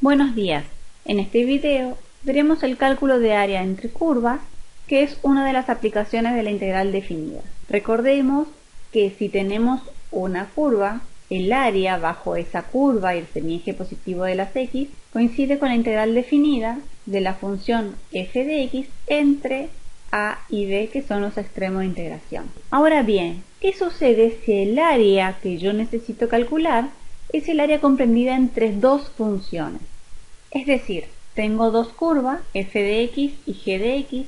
Buenos días. En este video veremos el cálculo de área entre curvas, que es una de las aplicaciones de la integral definida. Recordemos que si tenemos una curva, el área bajo esa curva y el semieje positivo de las x coincide con la integral definida de la función f de x entre a y b, que son los extremos de integración. Ahora bien, ¿qué sucede si el área que yo necesito calcular es el área comprendida entre dos funciones? Es decir, tengo dos curvas, f de x y g de x,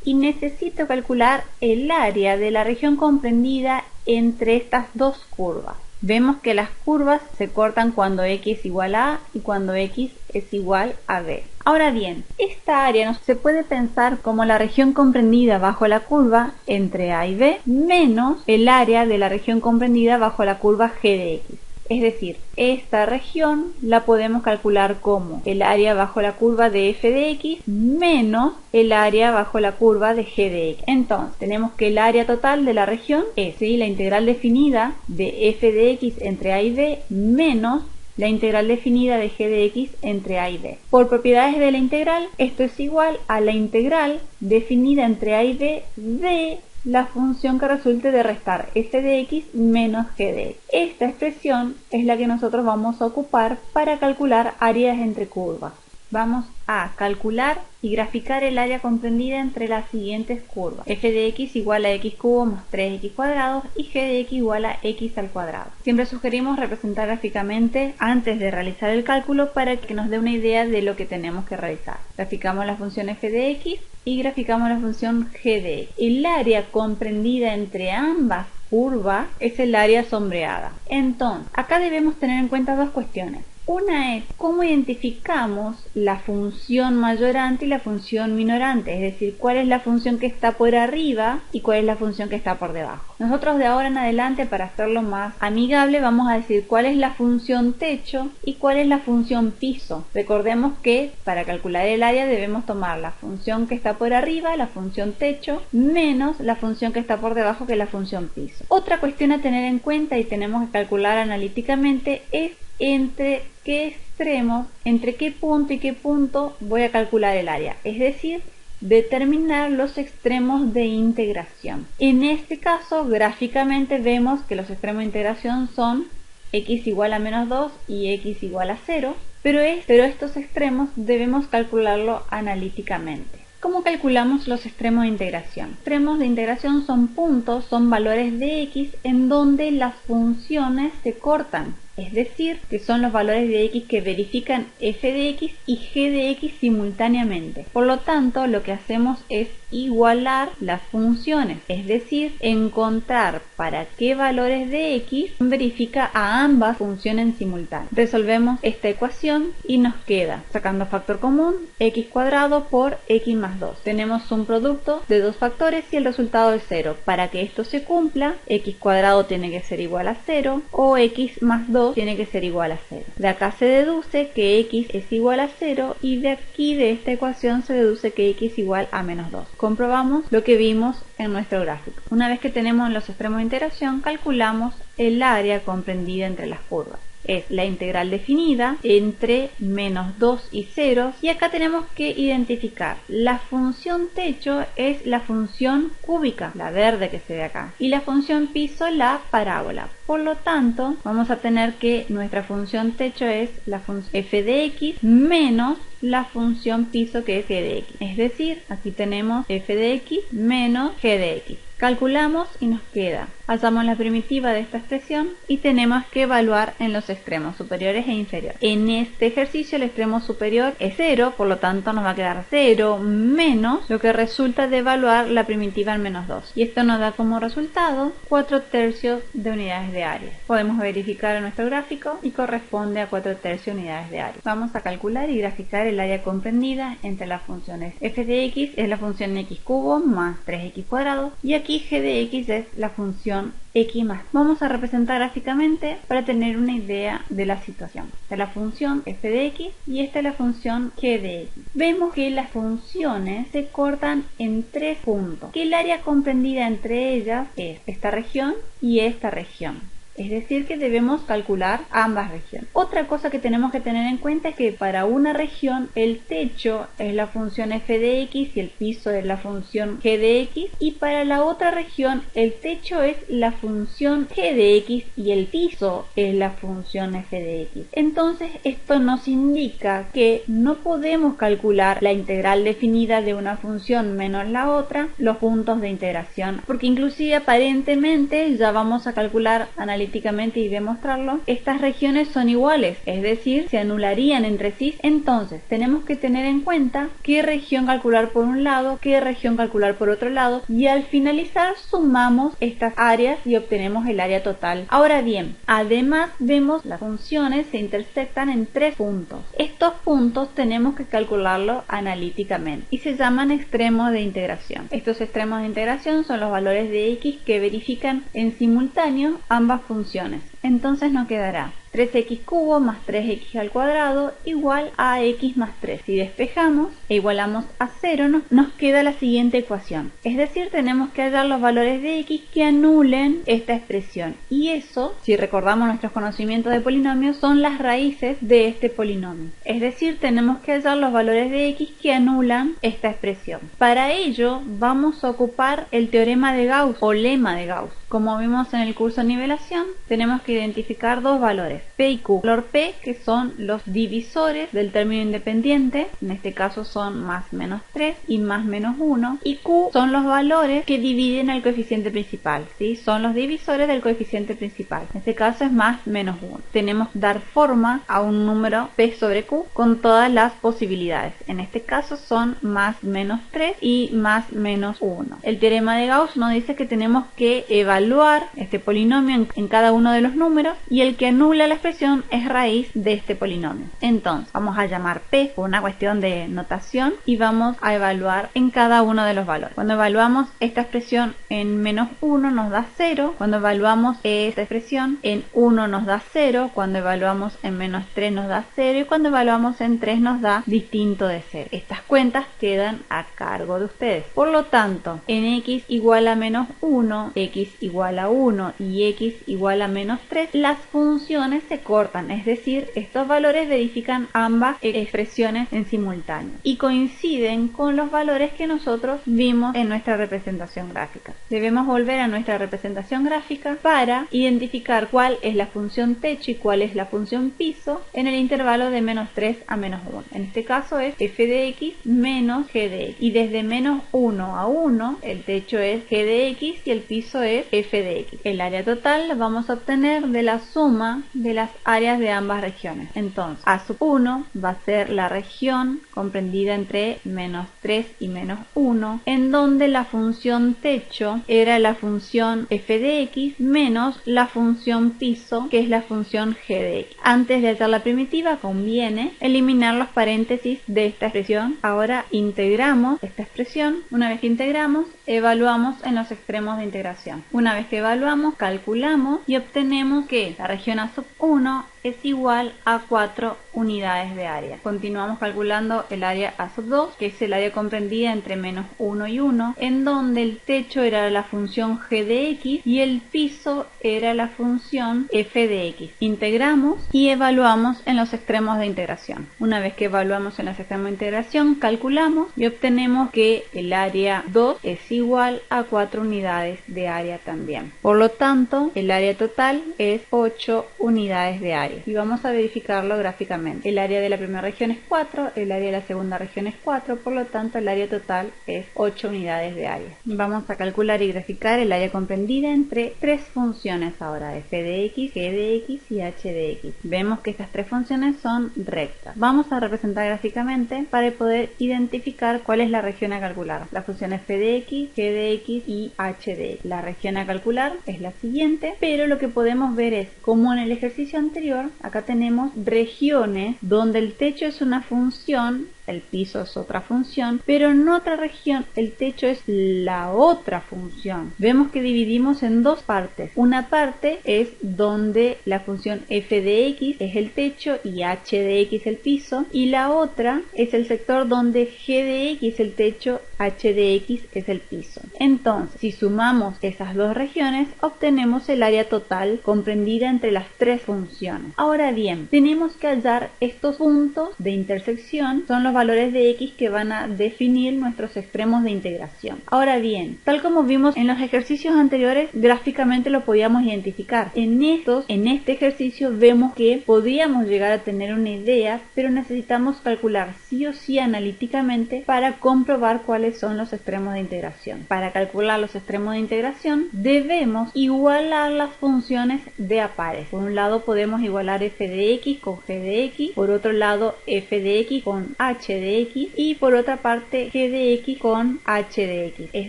y necesito calcular el área de la región comprendida entre estas dos curvas. Vemos que las curvas se cortan cuando x es igual a a y cuando x es igual a b. Ahora bien, esta área se puede pensar como la región comprendida bajo la curva entre a y b menos el área de la región comprendida bajo la curva g de x. Es decir, esta región la podemos calcular como el área bajo la curva de f de x menos el área bajo la curva de g de x. Entonces, tenemos que el área total de la región es la integral definida de f de x entre a y b menos la integral definida de g de x entre a y b. Por propiedades de la integral, esto es igual a la integral definida entre a y b de la función que resulte de restar f de x menos g de x. Esta expresión es la que nosotros vamos a ocupar para calcular áreas entre curvas. Vamos a calcular y graficar el área comprendida entre las siguientes curvas: f de x igual a x cubo más 3x cuadrado y g de x igual a x al cuadrado. Siempre sugerimos representar gráficamente antes de realizar el cálculo para que nos dé una idea de lo que tenemos que realizar. Graficamos la función f de x y graficamos la función g de x. El área comprendida entre ambas curvas es el área sombreada. Entonces, acá debemos tener en cuenta dos cuestiones. Una es cómo identificamos la función mayorante y la función minorante, es decir, cuál es la función que está por arriba y cuál es la función que está por debajo. Nosotros de ahora en adelante, para hacerlo más amigable, vamos a decir cuál es la función techo y cuál es la función piso. Recordemos que para calcular el área debemos tomar la función que está por arriba, la función techo, menos la función que está por debajo, que es la función piso. Otra cuestión a tener en cuenta y tenemos que calcular analíticamente es entre qué extremos, entre qué punto y qué punto voy a calcular el área, es decir, determinar los extremos de integración. En este caso, gráficamente vemos que los extremos de integración son x igual a menos 2 y x igual a 0, pero estos extremos debemos calcularlo analíticamente. ¿Cómo calculamos los extremos de integración? Extremos de integración son puntos, son valores de x en donde las funciones se cortan. Es decir, que son los valores de x que verifican f de x y g de x simultáneamente. Por lo tanto, lo que hacemos es igualar las funciones, es decir, encontrar para qué valores de x verifica a ambas funciones en simultáneo. Resolvemos esta ecuación y nos queda, sacando factor común, x cuadrado por x más 2. Tenemos un producto de dos factores y el resultado es 0. Para que esto se cumpla, x cuadrado tiene que ser igual a 0 o x más 2 tiene que ser igual a 0. De acá se deduce que x es igual a 0 y de aquí, de esta ecuación, se deduce que x es igual a menos 2. Comprobamos lo que vimos en nuestro gráfico. Una vez que tenemos los extremos de integración, calculamos el área comprendida entre las curvas. Es la integral definida entre menos 2 y 0, y acá tenemos que identificar la función techo es la función cúbica, la verde que se ve acá, y la función piso la parábola. Por lo tanto, vamos a tener que nuestra función techo es la función f de x menos la función piso, que es g de x. Es decir, aquí tenemos f de x menos g de x. Calculamos y nos queda. Alzamos la primitiva de esta expresión y tenemos que evaluar en los extremos superiores e inferiores. En este ejercicio el extremo superior es 0, por lo tanto nos va a quedar 0 menos lo que resulta de evaluar la primitiva en menos 2. Y esto nos da como resultado 4/3 de unidades de área. Podemos verificar en nuestro gráfico y corresponde a 4/3 unidades de área. Vamos a calcular y graficar el área comprendida entre las funciones f de x es la función x cubo más 3x cuadrado y aquí g de x es la función x más. Vamos a representar gráficamente para tener una idea de la situación. Esta es la función f de x y esta es la función g de x. Vemos que las funciones se cortan en tres puntos, que el área comprendida entre ellas es esta región y esta región. es decir que debemos calcular ambas regiones. Otra cosa que tenemos que tener en cuenta es que para una región el techo es la función f de x y el piso es la función g de x, y para la otra región el techo es la función g de x y el piso es la función f de x. Entonces esto nos indica que no podemos calcular la integral definida de una función menos la otra, los puntos de integración, porque inclusive aparentemente, ya vamos a calcular analíticamente y demostrarlo, estas regiones son iguales, es decir, se anularían entre sí. Entonces tenemos que tener en cuenta qué región calcular por un lado, qué región calcular por otro lado, y al finalizar sumamos estas áreas y obtenemos el área total. Ahora bien, además vemos las funciones se intersectan en 3 puntos. Estos puntos tenemos que calcularlo analíticamente y se llaman extremos de integración. Estos extremos de integración son los valores de x que verifican en simultáneo ambas funciones. Entonces nos quedará 3x cubo más 3x al cuadrado igual a x más 3. Si despejamos e igualamos a 0, nos queda la siguiente ecuación. Es decir, tenemos que hallar los valores de x que anulen esta expresión. Y eso, si recordamos nuestros conocimientos de polinomios, son las raíces de este polinomio. Es decir, tenemos que hallar los valores de x que anulan esta expresión. Para ello, vamos a ocupar el teorema de Gauss o lema de Gauss. Como vimos en el curso de nivelación, tenemos que identificar dos valores, P y Q. Valor P, que son los divisores del término independiente, en este caso son más menos 3 y más menos 1, y Q son los valores que dividen al coeficiente principal, ¿sí? Son los divisores del coeficiente principal, en este caso es más menos 1. Tenemos que dar forma a un número P sobre Q con todas las posibilidades, en este caso son más menos 3 y más menos 1. El teorema de Gauss nos dice que tenemos que evaluar este polinomio en cada uno de los números, y el que anula la expresión es raíz de este polinomio. Entonces vamos a llamar P por una cuestión de notación y vamos a evaluar en cada uno de los valores. Cuando evaluamos esta expresión en menos 1 nos da 0, cuando evaluamos esta expresión en 1 nos da 0, cuando evaluamos en menos 3 nos da 0 y cuando evaluamos en 3 nos da distinto de 0. Estas cuentas quedan a cargo de ustedes. Por lo tanto, en x igual a menos 1, x igual a 1 y x igual a menos 3, las funciones se cortan, es decir, estos valores verifican ambas expresiones en simultáneo y coinciden con los valores que nosotros vimos en nuestra representación gráfica. Debemos volver a nuestra representación gráfica para identificar cuál es la función techo y cuál es la función piso en el intervalo de menos 3 a menos 1. En este caso es f de x menos g de x, y desde menos 1 a 1 el techo es g de x y el piso es f de x. El área total la vamos a obtener de la suma de las áreas de ambas regiones. Entonces, A sub 1 va a ser la región comprendida entre menos 3 y menos 1, en donde la función techo era la función f de x menos la función piso, que es la función g de x. Antes de hallar la primitiva, conviene eliminar los paréntesis de esta expresión. Ahora integramos esta expresión. Una vez que integramos, evaluamos en los extremos de integración. Una vez que evaluamos, calculamos y obtenemos que la región A sub 1 es igual a 4 unidades de área. Continuamos calculando el área A sub 2, que es el área comprendida entre menos 1 y 1, en donde el techo era la función g de x y el piso era la función f de x. Integramos y evaluamos en los extremos de integración. Una vez que evaluamos en los extremos de integración, calculamos y obtenemos que el área 2 es igual a 4 unidades de área también. Por lo tanto, el área total es 8 unidades de área. Y vamos a verificarlo gráficamente. El área de la primera región es 4, el área de la segunda región es 4, por lo tanto el área total es 8 unidades de área. Vamos a calcular y graficar el área comprendida entre tres funciones ahora, f de x, g de x y h de x. Vemos que estas tres funciones son rectas. Vamos a representar gráficamente para poder identificar cuál es la región a calcular. La función f de x, g de x y h de x. La región a calcular es la siguiente, pero lo que podemos ver es, como en el ejercicio anterior, acá tenemos regiones donde el techo es una función el piso es otra función, pero en otra región el techo es la otra función. Vemos que dividimos en dos partes. Una parte es donde la función f de x es el techo y h de x el piso, y la otra es el sector donde g de x es el techo, h de x es el piso. Entonces, si sumamos esas dos regiones, obtenemos el área total comprendida entre las tres funciones. Ahora bien, tenemos que hallar estos puntos de intersección, son los valores de x que van a definir nuestros extremos de integración. Ahora bien, tal como vimos en los ejercicios anteriores, gráficamente lo podíamos identificar. En este ejercicio vemos que podríamos llegar a tener una idea, pero necesitamos calcular sí o sí analíticamente para comprobar cuáles son los extremos de integración. Para calcular los extremos de integración debemos igualar las funciones de a pares. Por un lado podemos igualar f de x con g de x, por otro lado f de x con h de x y por otra parte g de x con h de x. Es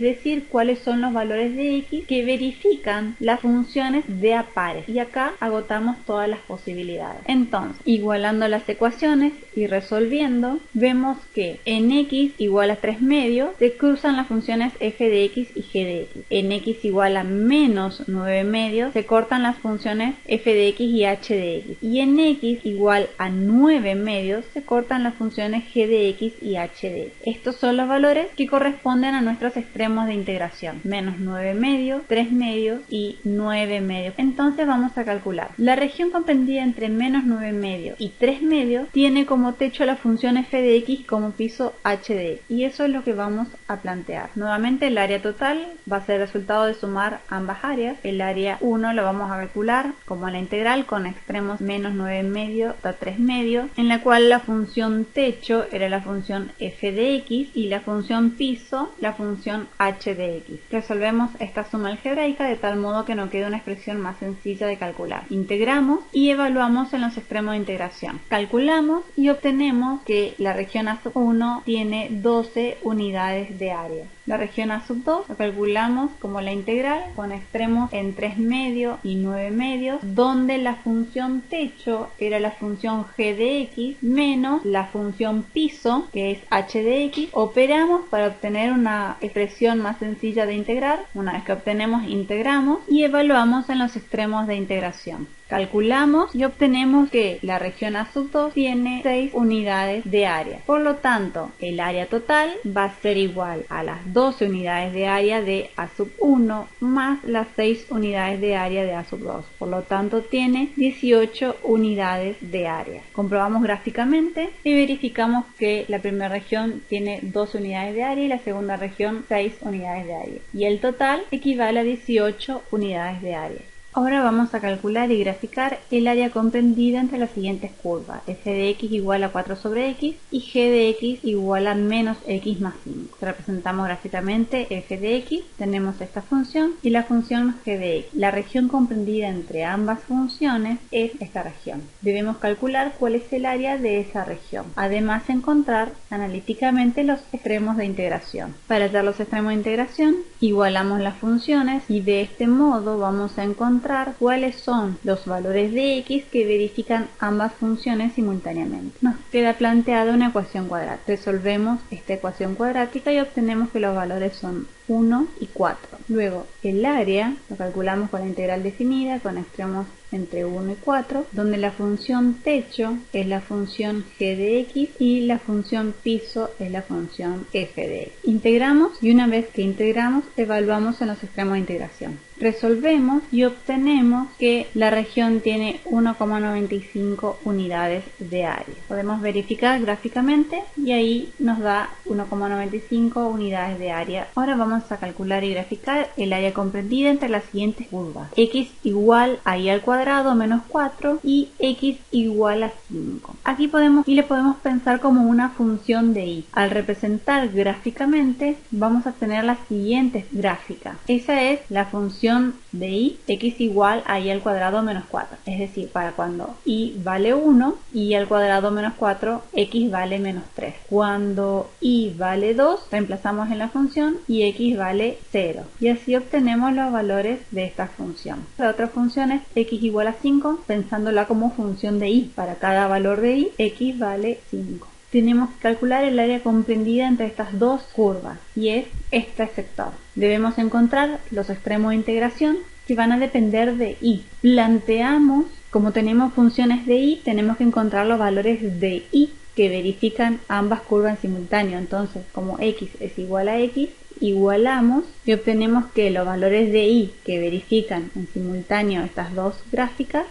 decir, cuáles son los valores de x que verifican las funciones de a pares. Y acá agotamos todas las posibilidades. Entonces, igualando las ecuaciones y resolviendo, vemos que en x igual a 3 medios se cruzan las funciones f de x y g de x. En x igual a menos 9 medios se cortan las funciones f de x y h de x. Y en x igual a 9 medios se cortan las funciones g de x y h de x. Estos son los valores que corresponden a nuestros extremos de integración. Menos 9 medios, 3 medios y 9 medios. Entonces vamos a calcular. La región comprendida entre menos 9 medios y 3 medios tiene como techo la función f de x como piso h de x. Y eso es lo que vamos a plantear. Nuevamente el área total va a ser el resultado de sumar ambas áreas. El área 1 lo vamos a calcular como la integral con extremos menos 9 medios hasta 3 medios, en la cual la función techo era la función f de x y la función piso la función h de x. Resolvemos esta suma algebraica de tal modo que nos quede una expresión más sencilla de calcular. Integramos y evaluamos en los extremos de integración. Calculamos y obtenemos que la región A1 tiene 12 unidades de área. La región A2 lo calculamos como la integral con extremos en 3 medios y 9 medios, donde la función techo era la función g de x menos la función piso, que es h de x. Operamos para obtener una expresión más sencilla de integrar. Una vez que obtenemos, integramos y evaluamos en los extremos de integración. Calculamos y obtenemos que la región A2 tiene 6 unidades de área. Por lo tanto, el área total va a ser igual a las 12 unidades de área de A1 más las 6 unidades de área de A2. Por lo tanto, tiene 18 unidades de área. Comprobamos gráficamente y verificamos que la primera región tiene 12 unidades de área y la segunda región 6 unidades de área. Y el total equivale a 18 unidades de área. Ahora vamos a calcular y graficar el área comprendida entre las siguientes curvas. F de x igual a 4 sobre x y g de x igual a menos x más 5. Representamos gráficamente f de x, tenemos esta función y la función g de x. La región comprendida entre ambas funciones es esta región. Debemos calcular cuál es el área de esa región. Además, encontrar analíticamente los extremos de integración. Para hallar los extremos de integración, igualamos las funciones y de este modo vamos a encontrar cuáles son los valores de x que verifican ambas funciones simultáneamente. Nos queda planteada una ecuación cuadrática. Resolvemos esta ecuación cuadrática y obtenemos que los valores son 1 y 4. Luego el área lo calculamos con la integral definida con extremos entre 1 y 4, donde la función techo es la función g de x y la función piso es la función f de x. Integramos y una vez que integramos evaluamos en los extremos de integración. Resolvemos y obtenemos que la región tiene 1,95 unidades de área. Podemos verificar gráficamente y ahí nos da 1,95 unidades de área. Ahora vamos a calcular y graficar el área comprendida entre las siguientes curvas. X igual a y al cuadrado menos 4 y x igual a 5. Aquí le podemos pensar como una función de y. Al representar gráficamente vamos a tener las siguientes gráficas. Esa es la función de y, x igual a y al cuadrado menos 4. Es decir, para cuando y vale 1, y al cuadrado menos 4, x vale menos 3. Cuando y vale 2, reemplazamos en la función y x vale 0. Y así obtenemos los valores de esta función. La otra función es x igual a 5, pensándola como función de y. Para cada valor de y, x vale 5. tenemos que calcular el área comprendida entre estas dos curvas, y es este sector. Debemos encontrar los extremos de integración que van a depender de y. Planteamos, como tenemos funciones de y, tenemos que encontrar los valores de y que verifican ambas curvas en simultáneo. Entonces, como x es igual a x, igualamos y obtenemos que los valores de y que verifican en simultáneo estas dos gráficas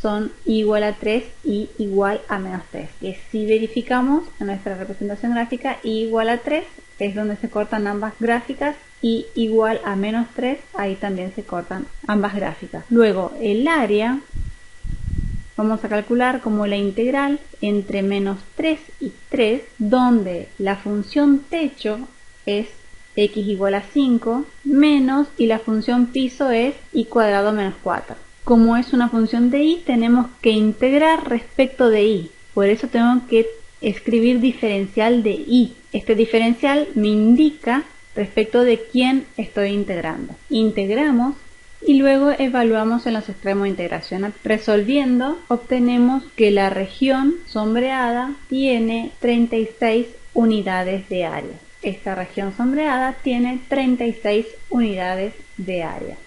son igual a 3 y igual a menos 3. Y si verificamos en nuestra representación gráfica, y igual a 3 es donde se cortan ambas gráficas, y igual a menos 3, ahí también se cortan ambas gráficas. Luego el área vamos a calcular como la integral entre menos 3 y 3, donde la función techo es x igual a 5 menos, y la función piso es y cuadrado menos 4. Como es una función de y, tenemos que integrar respecto de y. Por eso tengo que escribir diferencial de y. Este diferencial me indica respecto de quién estoy integrando. Integramos y luego evaluamos en los extremos de integración. Resolviendo, obtenemos que la región sombreada tiene 36 unidades de área. Esta región sombreada tiene 36 unidades de área.